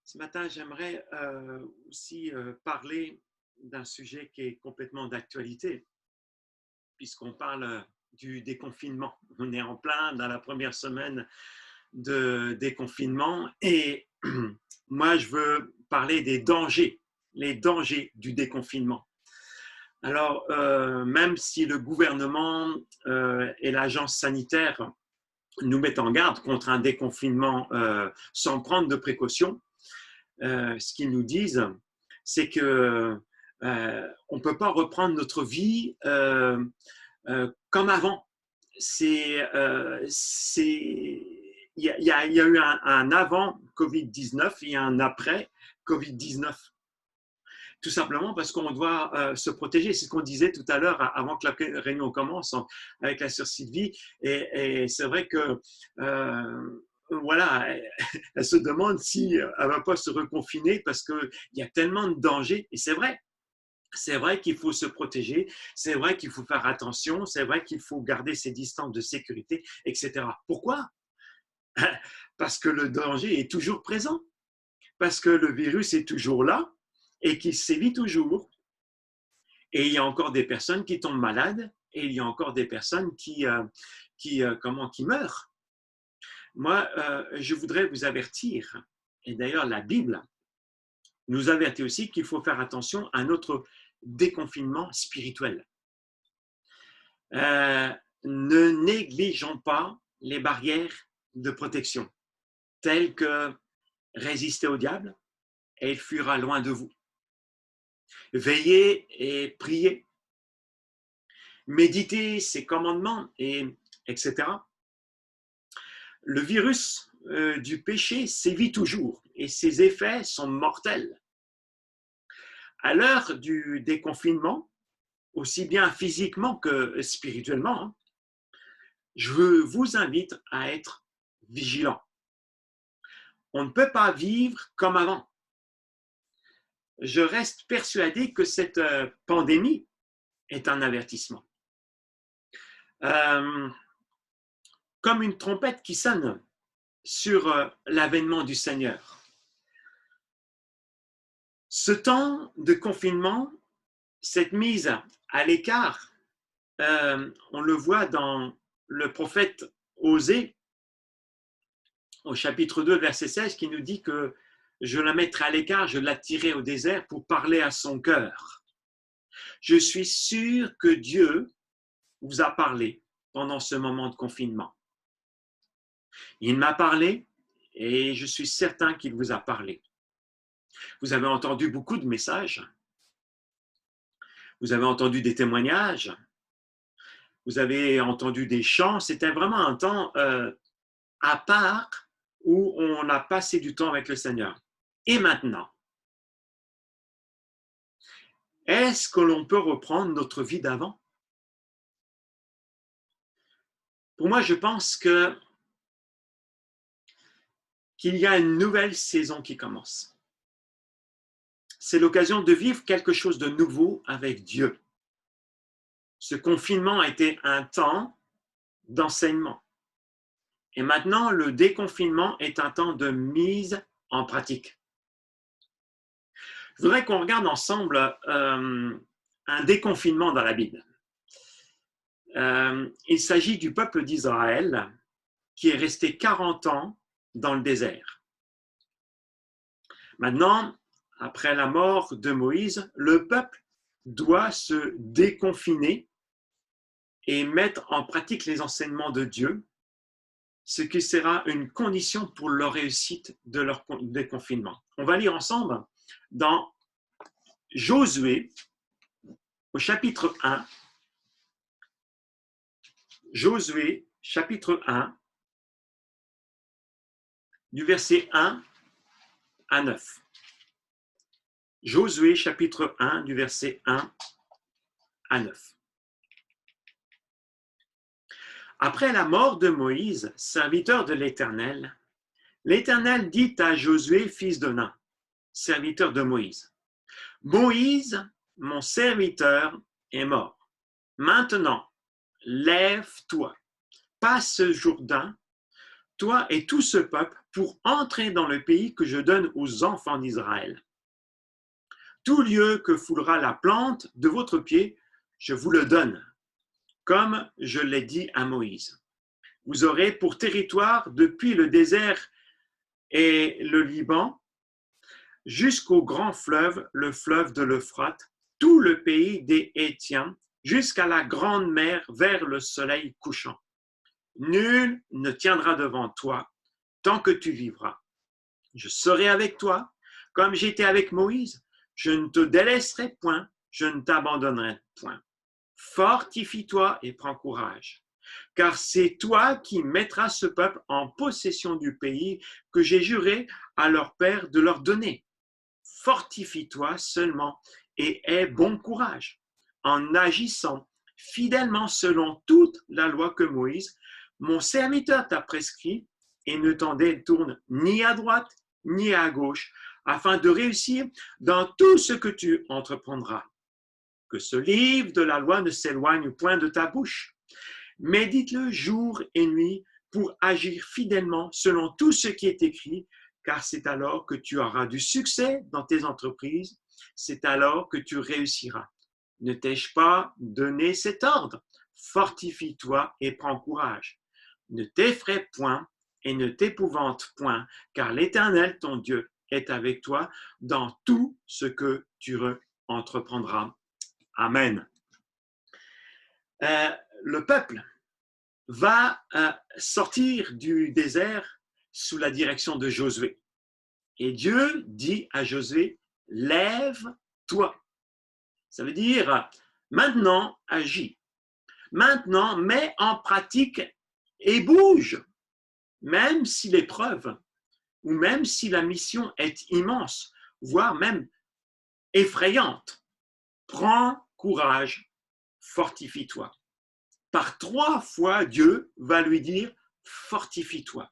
Ce matin, j'aimerais aussi parler d'un sujet qui est complètement d'actualité, puisqu'on parle du déconfinement. On est en plein dans la première semaine de déconfinement et moi, je veux parler des dangers, les dangers du déconfinement. Alors, même si le gouvernement et l'agence sanitaire nous mettent en garde contre un déconfinement sans prendre de précautions, ce qu'ils nous disent, c'est que on ne peut pas reprendre notre vie comme avant. Il y a eu un avant Covid-19 et un après Covid-19. Tout simplement parce qu'on doit se protéger. C'est ce qu'on disait tout à l'heure avant que la réunion commence avec la sœur Sylvie. Et c'est vrai que voilà, elle se demande si elle ne va pas se reconfiner parce qu'il y a tellement de dangers. Et c'est vrai qu'il faut se protéger, c'est vrai qu'il faut faire attention, c'est vrai qu'il faut garder ses distances de sécurité, etc. Pourquoi? Parce que le danger est toujours présent, parce que le virus est toujours là et qu'il sévit toujours. Et il y a encore des personnes qui tombent malades et il y a encore des personnes qui meurent. Moi, je voudrais vous avertir, et d'ailleurs la Bible nous avertit aussi qu'il faut faire attention à notre déconfinement spirituel. Ne négligeons pas les barrières de protection, telles que résister au diable et il fuira loin de vous. Veillez et priez. Méditez ses commandements, etc. Le virus du péché sévit toujours et ses effets sont mortels. À l'heure du déconfinement, aussi bien physiquement que spirituellement, je vous invite à être vigilant. On ne peut pas vivre comme avant. Je reste persuadé que cette pandémie est un avertissement. Comme une trompette qui sonne sur l'avènement du Seigneur. Ce temps de confinement, cette mise à l'écart, on le voit dans le prophète Osée, au chapitre 2, verset 16, qui nous dit que je la mettrai à l'écart, je l'attirerai au désert pour parler à son cœur. Je suis sûr que Dieu vous a parlé pendant ce moment de confinement. Il m'a parlé et je suis certain qu'il vous a parlé. Vous avez entendu beaucoup de messages, vous avez entendu des témoignages, vous avez entendu des chants. C'était vraiment un temps à part où on a passé du temps avec le Seigneur. Et maintenant, est-ce que l'on peut reprendre notre vie d'avant? Pour moi, je pense qu'il y a une nouvelle saison qui commence. C'est l'occasion de vivre quelque chose de nouveau avec Dieu. Ce confinement a été un temps d'enseignement. Et maintenant, le déconfinement est un temps de mise en pratique. Je voudrais qu'on regarde ensemble un déconfinement dans la Bible. Il s'agit du peuple d'Israël qui est resté 40 ans dans le désert. Maintenant, après la mort de Moïse, le peuple doit se déconfiner et mettre en pratique les enseignements de Dieu, ce qui sera une condition pour leur réussite de leur déconfinement. On va lire ensemble dans Josué, au chapitre 1, Josué, chapitre 1, du verset 1 à 9. Josué, chapitre 1, du verset 1 à 9. Après la mort de Moïse, serviteur de l'Éternel, l'Éternel dit à Josué, fils de Nun, serviteur de Moïse, « Moïse, mon serviteur, est mort. Maintenant, lève-toi, passe ce Jourdain, toi et tout ce peuple, pour entrer dans le pays que je donne aux enfants d'Israël. Tout lieu que foulera la plante de votre pied, je vous le donne, comme je l'ai dit à Moïse. Vous aurez pour territoire depuis le désert et le Liban jusqu'au grand fleuve, le fleuve de l'Euphrate, tout le pays des Hétiens, jusqu'à la grande mer vers le soleil couchant. Nul ne tiendra devant toi tant que tu vivras. Je serai avec toi, comme j'étais avec Moïse. Je ne te délaisserai point, je ne t'abandonnerai point. Fortifie-toi et prends courage, car c'est toi qui mettras ce peuple en possession du pays que j'ai juré à leur père de leur donner. Fortifie-toi seulement et aie bon courage en agissant fidèlement selon toute la loi que Moïse, mon serviteur, t'a prescrit, et ne t'en détourne ni à droite ni à gauche, afin de réussir dans tout ce que tu entreprendras. Que ce livre de la loi ne s'éloigne point de ta bouche. Médite-le jour et nuit pour agir fidèlement selon tout ce qui est écrit, car c'est alors que tu auras du succès dans tes entreprises, c'est alors que tu réussiras. Ne t'ai-je pas donné cet ordre? Fortifie-toi et prends courage. Ne t'effraie point et ne t'épouvante point, car l'Éternel, ton Dieu, est avec toi dans tout ce que tu entreprendras. Amen. Le peuple va sortir du désert sous la direction de Josué. Et Dieu dit à Josué, lève-toi. Ça veut dire, maintenant, agis. Maintenant, mets en pratique et bouge. Même si l'épreuve, ou même si la mission est immense, voire même effrayante, prends courage, fortifie-toi. Par 3 fois, Dieu va lui dire, fortifie-toi.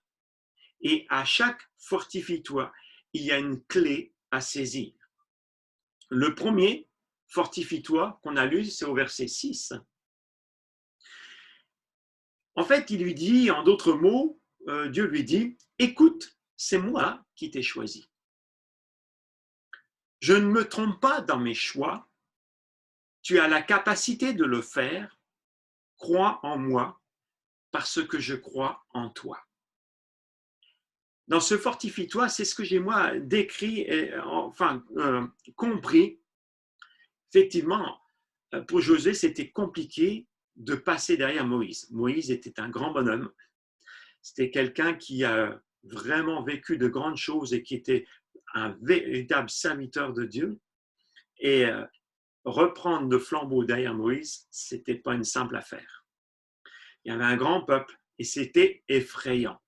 Et à chaque fortifie-toi, il y a une clé à saisir. Le premier, fortifie-toi, qu'on a lu, c'est au verset 6. En fait, il lui dit, en d'autres mots, Dieu lui dit, écoute, c'est moi qui t'ai choisi. Je ne me trompe pas dans mes choix. Tu as la capacité de le faire. Crois en moi parce que je crois en toi. Dans ce fortifie-toi, c'est ce que j'ai moi décrit, et, compris. Effectivement, pour Josué, c'était compliqué de passer derrière Moïse. Moïse était un grand bonhomme. C'était quelqu'un qui a vraiment vécu de grandes choses et qui était un véritable serviteur de Dieu. Et reprendre le flambeau derrière Moïse, ce n'était pas une simple affaire. Il y avait un grand peuple et c'était effrayant,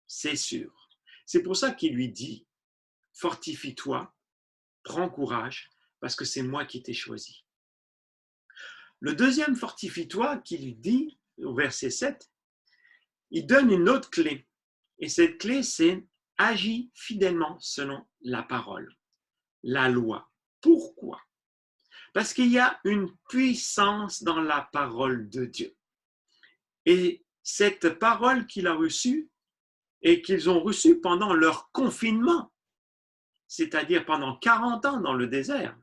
c'est sûr. C'est pour ça qu'il lui dit, fortifie-toi, prends courage, parce que c'est moi qui t'ai choisi. Le deuxième fortifie-toi qu'il dit au verset 7, il donne une autre clé. Et cette clé, c'est agis fidèlement selon la parole, la loi. Pourquoi? Parce qu'il y a une puissance dans la parole de Dieu. Et cette parole qu'il a reçue et qu'ils ont reçue pendant leur confinement, c'est-à-dire pendant 40 ans dans le désert,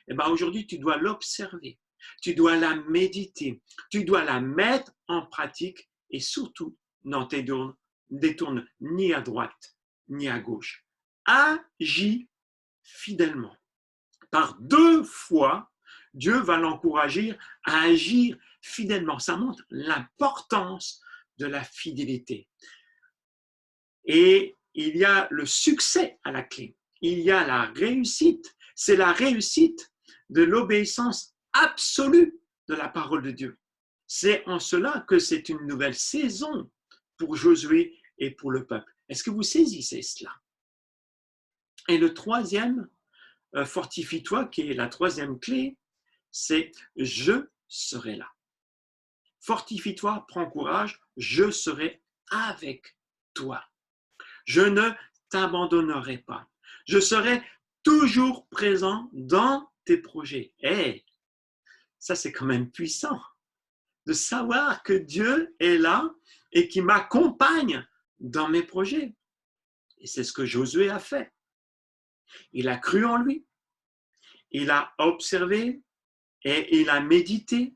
eh bien aujourd'hui, tu dois l'observer, tu dois la méditer, tu dois la mettre en pratique et surtout, n'en détourne ni à droite ni à gauche. Agis fidèlement. Par 2 fois, Dieu va l'encourager à agir fidèlement. Ça montre l'importance de la fidélité. Et il y a le succès à la clé. Il y a la réussite. C'est la réussite de l'obéissance absolue de la parole de Dieu. C'est en cela que c'est une nouvelle saison pour Josué et pour le peuple. Est-ce que vous saisissez cela? Et le troisième, fortifie-toi, qui est la troisième clé, c'est je serai là. Fortifie-toi, prends courage, je serai avec toi. Je ne t'abandonnerai pas. Je serai toujours présent dans tes projets. Et ça, c'est quand même puissant de savoir que Dieu est là et qui m'accompagne dans mes projets. Et c'est ce que Josué a fait. Il a cru en lui, il a observé et il a médité.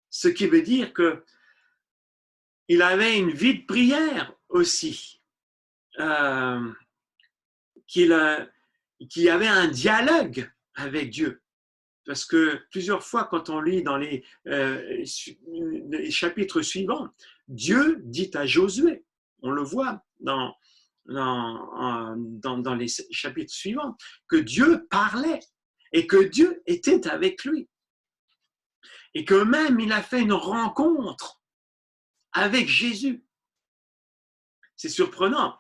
Ce qui veut dire qu'il avait une vie de prière aussi, qu'il avait un dialogue avec Dieu. Parce que plusieurs fois, quand on lit dans les chapitres suivants, Dieu dit à Josué, on le voit dans les chapitres suivants, que Dieu parlait et que Dieu était avec lui. Et que même il a fait une rencontre avec Jésus. C'est surprenant.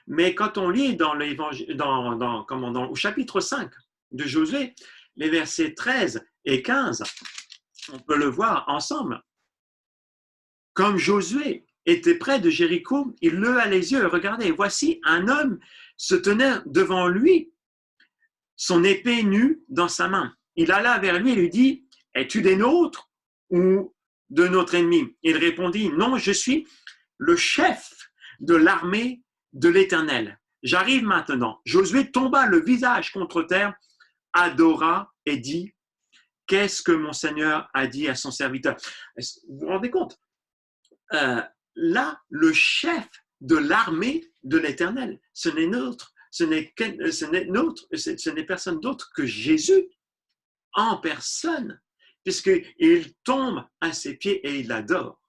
Mais quand on lit dans l'évangile, au chapitre 5 de Josué, les versets 13 et 15, on peut le voir ensemble. Comme Josué était près de Jéricho, il leva les yeux et regardait. Voici, un homme se tenait devant lui, son épée nue dans sa main. Il alla vers lui et lui dit, « Es-tu des nôtres ou de notre ennemi ?» Il répondit, « Non, je suis le chef de l'armée de l'Éternel. J'arrive maintenant. » Josué tomba le visage contre terre, adora et dit, « Qu'est-ce que mon Seigneur a dit à son serviteur ?» Vous vous rendez compte? Là, le chef de l'armée de l'Éternel, ce n'est personne d'autre que Jésus en personne, puisqu'il tombe à ses pieds et il l'adore.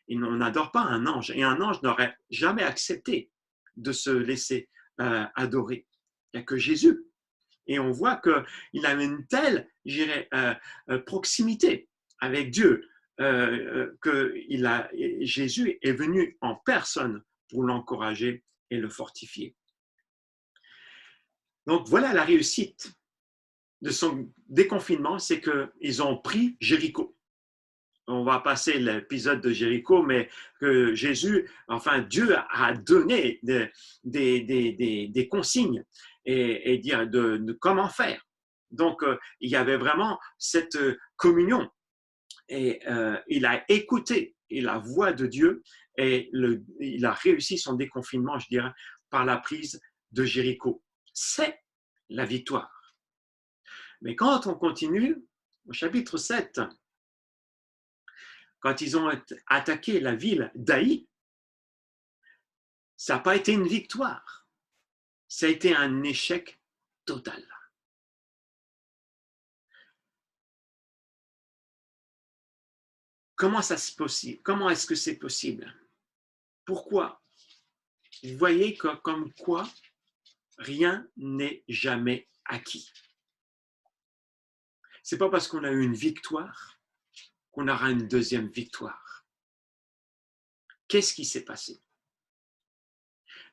On n'adore pas un ange, et un ange n'aurait jamais accepté de se laisser adorer. Il n'y a que Jésus. Et on voit qu'il a une telle, je dirais, proximité avec Dieu, que Jésus est venu en personne pour l'encourager et le fortifier. Donc voilà la réussite de son déconfinement, c'est qu'ils ont pris Jéricho. On va passer l'épisode de Jéricho, mais que Dieu a donné des consignes et dire de comment faire. Donc, il y avait vraiment cette communion et il a écouté la voix de Dieu et il a réussi son déconfinement, je dirais, par la prise de Jéricho. C'est la victoire. Mais quand on continue, au chapitre 7, quand ils ont attaqué la ville d'Aï, ça n'a pas été une victoire, ça a été un échec total. Comment est-ce que c'est possible? Pourquoi? Vous voyez comme quoi rien n'est jamais acquis. Ce n'est pas parce qu'on a eu une victoire qu'on aura une deuxième victoire. Qu'est-ce qui s'est passé?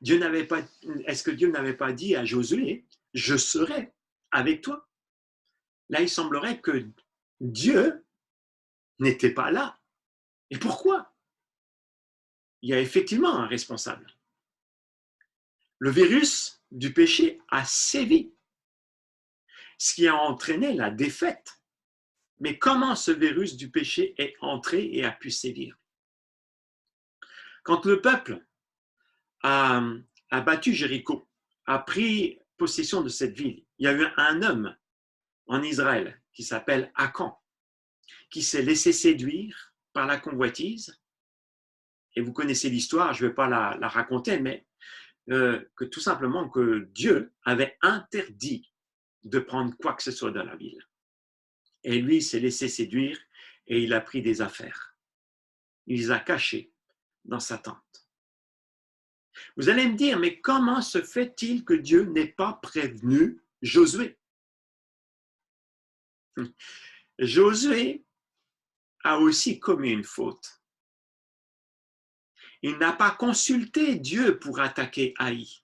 Est-ce que Dieu n'avait pas dit à Josué, « Je serai avec toi » ? Là, il semblerait que Dieu n'était pas là. Et pourquoi? Il y a effectivement un responsable. Le virus du péché a sévi, ce qui a entraîné la défaite. Mais comment ce virus du péché est entré et a pu sévir? Quand le peuple a battu Jéricho, a pris possession de cette ville, il y a eu un homme en Israël qui s'appelle Akan, qui s'est laissé séduire par la convoitise. Et vous connaissez l'histoire, je ne vais pas la raconter, mais que tout simplement que Dieu avait interdit de prendre quoi que ce soit dans la ville. Et lui, il s'est laissé séduire et il a pris des affaires. Il les a cachées dans sa tente. Vous allez me dire, mais comment se fait-il que Dieu n'ait pas prévenu Josué? Josué a aussi commis une faute. Il n'a pas consulté Dieu pour attaquer Haï.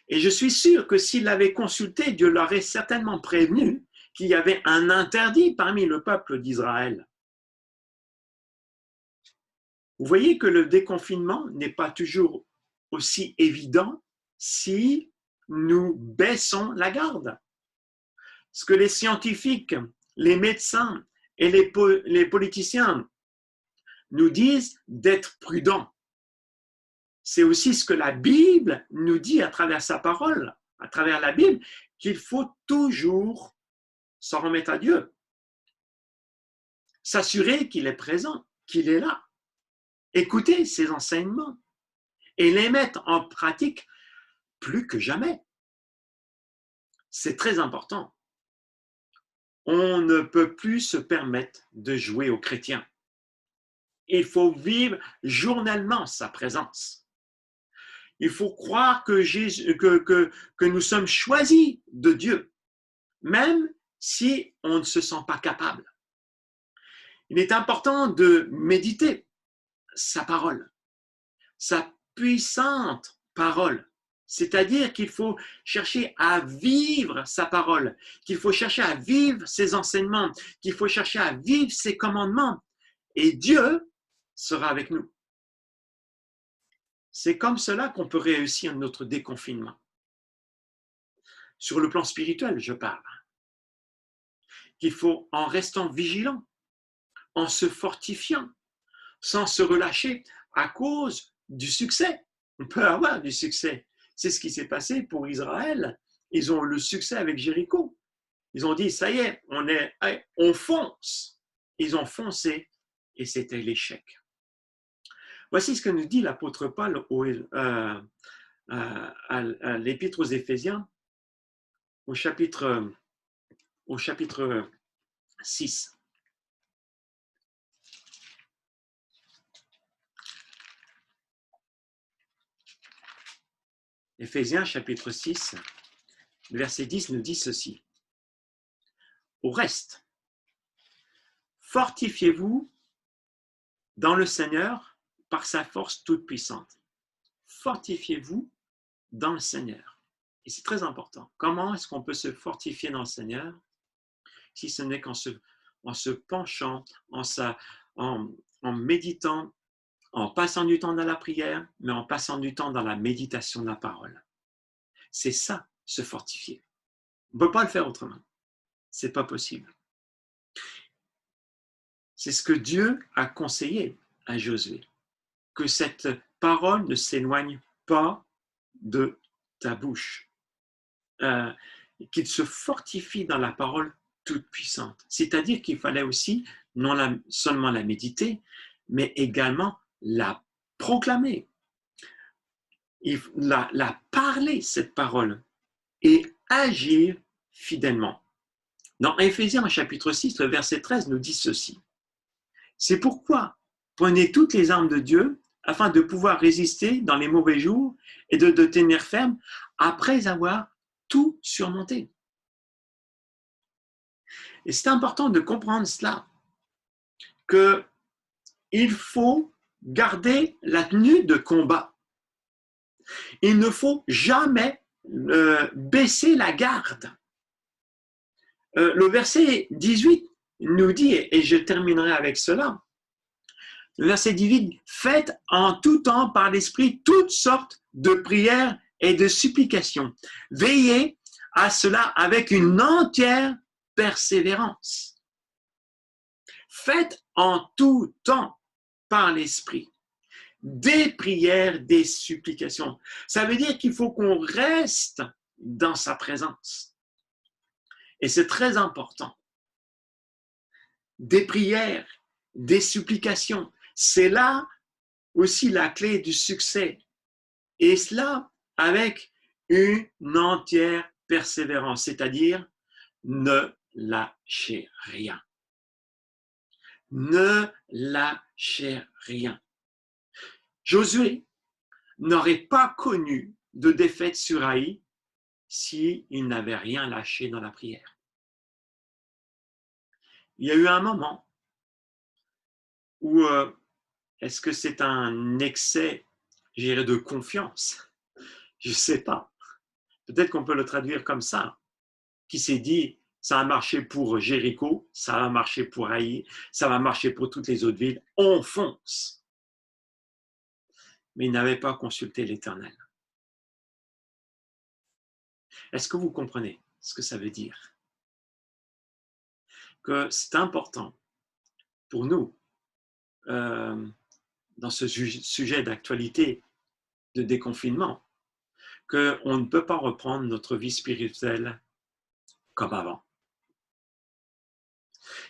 Et je suis sûr que s'il l'avait consulté, Dieu l'aurait certainement prévenu qu'il y avait un interdit parmi le peuple d'Israël. Vous voyez que le déconfinement n'est pas toujours aussi évident si nous baissons la garde. Ce que les scientifiques, les médecins et les politiciens nous disent d'être prudents. c'est aussi ce que la Bible nous dit à travers sa parole, à travers la Bible, qu'il faut toujours s'en remettre à Dieu. S'assurer qu'il est présent, qu'il est là. Écouter ses enseignements et les mettre en pratique plus que jamais. C'est très important. On ne peut plus se permettre de jouer aux chrétiens. Il faut vivre journellement sa présence. Il faut croire que nous sommes choisis de Dieu, même si on ne se sent pas capable. Il est important de méditer sa parole, sa puissante parole. C'est-à-dire qu'il faut chercher à vivre sa parole, qu'il faut chercher à vivre ses enseignements, qu'il faut chercher à vivre ses commandements. Et Dieu sera avec nous. C'est comme cela qu'on peut réussir notre déconfinement. Sur le plan spirituel, je parle. Qu'il faut, en restant vigilant, en se fortifiant, sans se relâcher à cause du succès. On peut avoir du succès. C'est ce qui s'est passé pour Israël. Ils ont eu le succès avec Jéricho. Ils ont dit, ça y est, on fonce. Ils ont foncé et c'était l'échec. Voici ce que nous dit l'apôtre Paul à l'Épître aux Éphésiens, au chapitre 6. Éphésiens chapitre 6, verset 10 nous dit ceci. Au reste, fortifiez-vous dans le Seigneur par sa force toute puissante. Fortifiez-vous dans le Seigneur. Et c'est très important. Comment est-ce qu'on peut se fortifier dans le Seigneur si ce n'est qu'en se penchant, en méditant, en passant du temps dans la prière, mais en passant du temps dans la méditation de la parole. C'est ça, se fortifier. On ne peut pas le faire autrement. Ce n'est pas possible. C'est ce que Dieu a conseillé à Josué, que cette parole ne s'éloigne pas de ta bouche, qu'il se fortifie dans la parole toute puissante. C'est-à-dire qu'il fallait aussi non seulement la méditer, mais également la proclamer, la parler, cette parole, et agir fidèlement. Dans Éphésiens chapitre 6, le verset 13 nous dit ceci. C'est pourquoi prenez toutes les armes de Dieu afin de pouvoir résister dans les mauvais jours et de tenir ferme après avoir tout surmonté. Et c'est important de comprendre cela, qu'il faut garder la tenue de combat. Il ne faut jamais baisser la garde. Le verset 18 nous dit, et je terminerai avec cela, le verset 18, faites en tout temps par l'Esprit toutes sortes de prières et de supplications. Veillez à cela avec une entière persévérance. Faites en tout temps par l'Esprit des prières, des supplications. Ça veut dire qu'il faut qu'on reste dans sa présence. Et c'est très important. Des prières, des supplications, c'est là aussi la clé du succès. Et cela avec une entière persévérance, c'est-à-dire ne lâchez rien. Ne lâchez rien. Josué n'aurait pas connu de défaite sur Haï s'il n'avait rien lâché dans la prière. Il y a eu un moment où, est-ce que c'est un excès, je dirais, de confiance? Je ne sais pas. Peut-être qu'on peut le traduire comme ça. Qui s'est dit, ça a marché pour Jéricho, ça va marcher pour Haï, ça va marcher pour toutes les autres villes, on fonce. Mais il n'avait pas consulté l'Éternel. Est-ce que vous comprenez ce que ça veut dire? Que c'est important pour nous, dans ce sujet d'actualité de déconfinement qu'on ne peut pas reprendre notre vie spirituelle comme avant.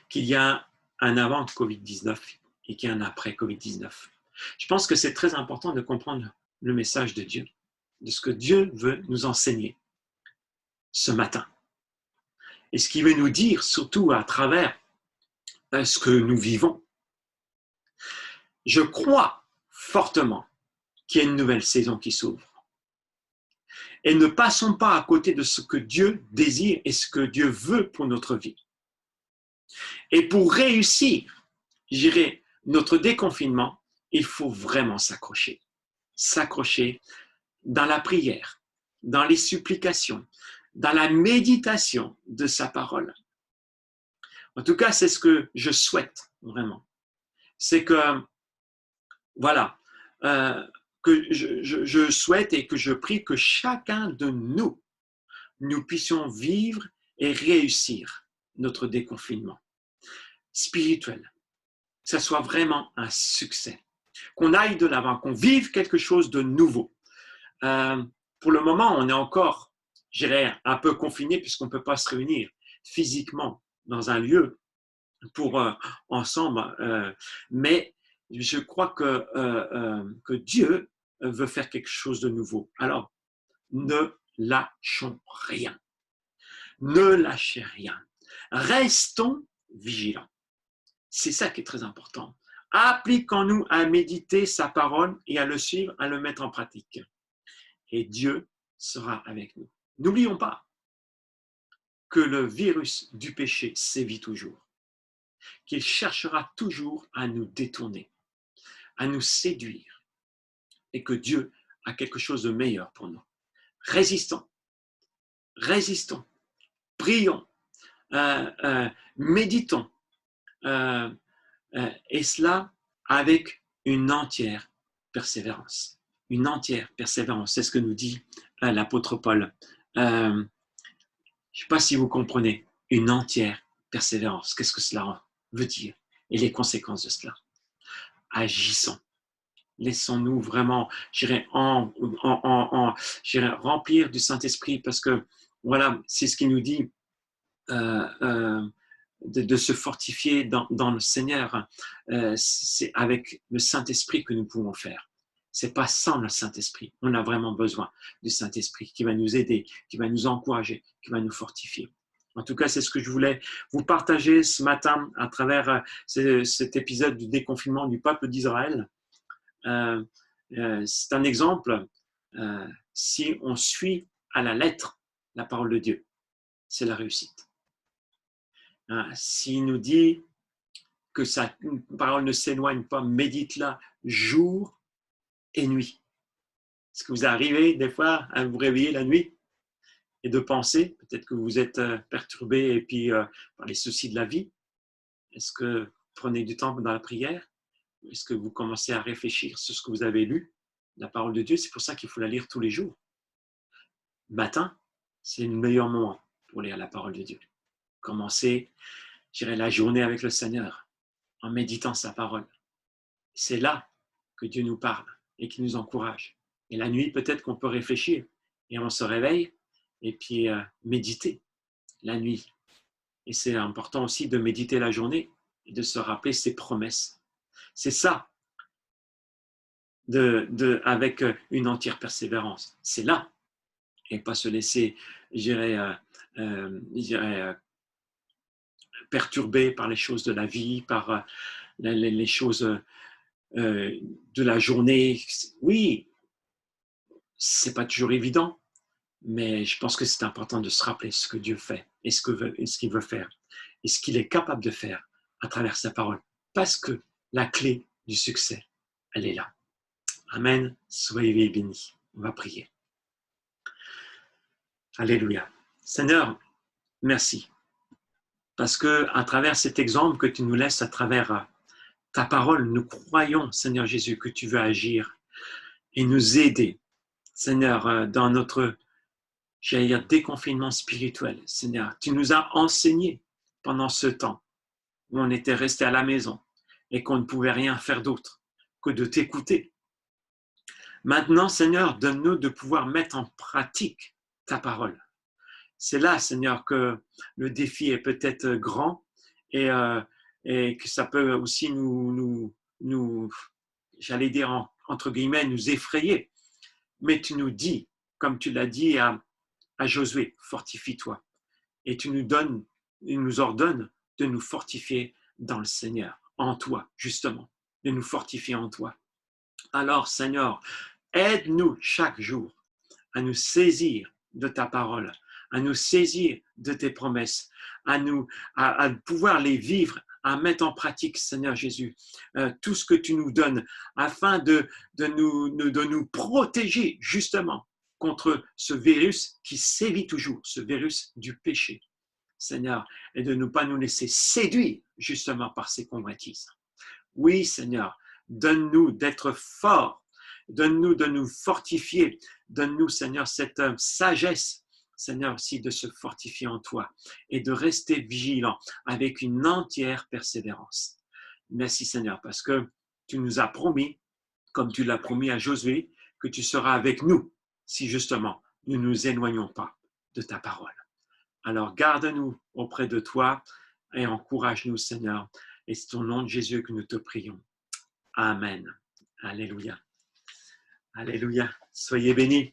Qu'il y a un avant Covid-19 et qu'il y a un après Covid-19. Je pense que c'est très important de comprendre le message de Dieu, de ce que Dieu veut nous enseigner ce matin. Et ce qu'il veut nous dire, surtout à travers ce que nous vivons. Je crois fortement qu'il y a une nouvelle saison qui s'ouvre. Et ne passons pas à côté de ce que Dieu désire et ce que Dieu veut pour notre vie. Et pour réussir, je dirais, notre déconfinement, il faut vraiment s'accrocher. S'accrocher dans la prière, dans les supplications, dans la méditation de sa parole. En tout cas, c'est ce que je souhaite vraiment. C'est que, voilà, que je souhaite et que je prie que chacun de nous, nous puissions vivre et réussir notre déconfinement spirituel. Que ça soit vraiment un succès. Qu'on aille de l'avant, qu'on vive quelque chose de nouveau. Pour le moment, on est encore, je dirais, un peu confiné puisqu'on ne peut pas se réunir physiquement dans un lieu pour ensemble. Mais je crois que Dieu veut faire quelque chose de nouveau. Alors, ne lâchons rien. Ne lâchez rien. Restons vigilants. C'est ça qui est très important. Appliquons-nous à méditer sa parole et à le suivre, à le mettre en pratique. Et Dieu sera avec nous. N'oublions pas que le virus du péché sévit toujours, qu'il cherchera toujours à nous détourner, à nous séduire, et que Dieu a quelque chose de meilleur pour nous. Résistons, résistons, prions, méditons, et cela avec une entière persévérance. Une entière persévérance, c'est ce que nous dit l'apôtre Paul. Je ne sais pas si vous comprenez, une entière persévérance. Qu'est-ce que cela veut dire et les conséquences de cela? Agissons. Laissons-nous vraiment, remplir du Saint-Esprit parce que voilà, c'est ce qu'il nous dit de se fortifier dans le Seigneur. C'est avec le Saint-Esprit que nous pouvons faire. C'est pas sans le Saint-Esprit. On a vraiment besoin du Saint-Esprit qui va nous aider, qui va nous encourager, qui va nous fortifier. En tout cas, c'est ce que je voulais vous partager ce matin à travers cet épisode du déconfinement du peuple d'Israël. C'est un exemple. Si on suit à la lettre la parole de Dieu, c'est la réussite. S'il nous dit que sa parole ne s'éloigne pas, médite-la jour et nuit. Est-ce que vous arrivez des fois à vous réveiller la nuit et de penser, peut-être que vous êtes perturbé et puis par les soucis de la vie? Est-ce que vous prenez du temps dans la prière? Est-ce que vous commencez à réfléchir sur ce que vous avez lu, la parole de Dieu? C'est pour ça qu'il faut la lire tous les jours. Le matin, c'est le meilleur moment pour lire la parole de Dieu. Commencer, je dirais, la journée avec le Seigneur en méditant sa parole. C'est là que Dieu nous parle et qui nous encourage. Et la nuit, peut-être qu'on peut réfléchir et on se réveille et puis méditer la nuit. Et c'est important aussi de méditer la journée et de se rappeler ses promesses. C'est ça, avec une entière persévérance. C'est là. Et pas se laisser, je dirais, perturbé par les choses de la vie, par les choses de la journée. Oui, c'est pas toujours évident, mais je pense que c'est important de se rappeler ce que Dieu fait et ce qu'il veut faire et ce qu'il est capable de faire à travers sa parole. Parce que la clé du succès, elle est là. Amen. Soyez bénis. On va prier. Alléluia. Seigneur, merci. Parce que à travers cet exemple que tu nous laisses, à travers ta parole, nous croyons, Seigneur Jésus, que tu veux agir et nous aider, Seigneur, dans notre, j'allais dire, déconfinement spirituel. Seigneur, tu nous as enseigné pendant ce temps où on était resté à la maison et qu'on ne pouvait rien faire d'autre que de t'écouter. Maintenant, Seigneur, donne-nous de pouvoir mettre en pratique ta parole. C'est là, Seigneur, que le défi est peut-être grand et, et que ça peut aussi nous j'allais dire entre guillemets, nous effrayer. Mais tu nous dis, comme tu l'as dit à Josué, fortifie-toi. Et tu nous ordonnes de nous fortifier dans le Seigneur, en toi, justement, de nous fortifier en toi. Alors, Seigneur, aide-nous chaque jour à nous saisir de ta parole, à nous saisir de tes promesses, à pouvoir les vivre, à mettre en pratique, Seigneur Jésus, tout ce que tu nous donnes, afin de nous protéger justement contre ce virus qui sévit toujours, ce virus du péché, Seigneur, et de ne pas nous laisser séduire justement par ces convoitises. Oui, Seigneur, donne-nous d'être forts, donne-nous de nous fortifier, donne-nous, Seigneur, cette sagesse, Seigneur, aussi de se fortifier en toi et de rester vigilant avec une entière persévérance. Merci, Seigneur, parce que tu nous as promis, comme tu l'as promis à Josué, que tu seras avec nous si justement nous ne nous éloignons pas de ta parole. Alors garde-nous auprès de toi et encourage-nous, Seigneur. Et c'est au nom de Jésus que nous te prions. Amen. Alléluia. Alléluia. Soyez bénis.